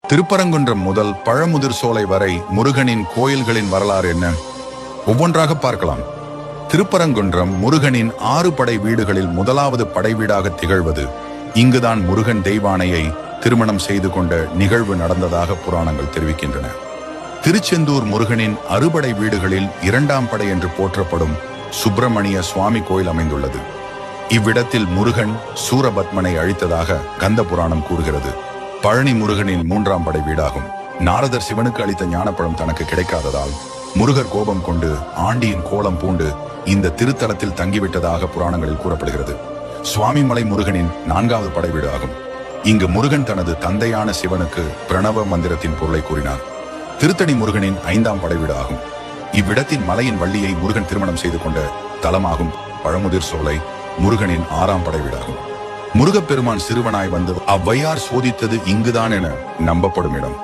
திருப்பரங்குன்றம் முதல் பழமுதிர் சோலை வரை முருகனின் கோயில்களின் வரலாறு என்ன? ஒவ்வொன்றாக பார்க்கலாம். திருப்பரங்குன்றம் முருகனின் 6 படை வீடுகளில் முதலாவது படை வீடாக திகழ்வது. இங்குதான் முருகன் தெய்வானையை திருமணம் செய்து கொண்ட நிகழ்வு நடந்ததாக புராணங்கள் தெரிவிக்கின்றன. திருச்செந்தூர் முருகனின் அறுபடை வீடுகளில் 2ஆம் படை என்று போற்றப்படும் சுப்பிரமணிய சுவாமி கோயில் அமைந்துள்ளது. இவ்விடத்தில் முருகன் சூரபத்மனை அழித்ததாக கந்த புராணம் கூறுகிறது. பழனி முருகனின் 3ஆம் படை வீடாகும். நாரதர் சிவனுக்கு அளித்த ஞானப்பழம் தனக்கு கிடைக்காததால் முருகர் கோபம் கொண்டு ஆண்டியின் கோலம் பூண்டு இந்த திருத்தலத்தில் தங்கிவிட்டதாக புராணங்களில் கூறப்படுகிறது. சுவாமிமலை முருகனின் 4வது படை வீடு ஆகும். இங்கு முருகன் தனது தந்தையான சிவனுக்கு பிரணவ மந்திரத்தின் பொருளை கூறினார். திருத்தணி முருகனின் 5ஆம் படை வீடு ஆகும். இவ்விடத்தின் மலையின் வள்ளியை முருகன் திருமணம் செய்து கொண்ட தலமாகும். பழமுதிர் சோலை முருகனின் 6ஆம் படை வீடாகும். முருகப்பெருமான் சிறுவனாய் வந்து அவ்வையார் சோதித்தது இங்குதான் என நம்பப்படும் இடம்.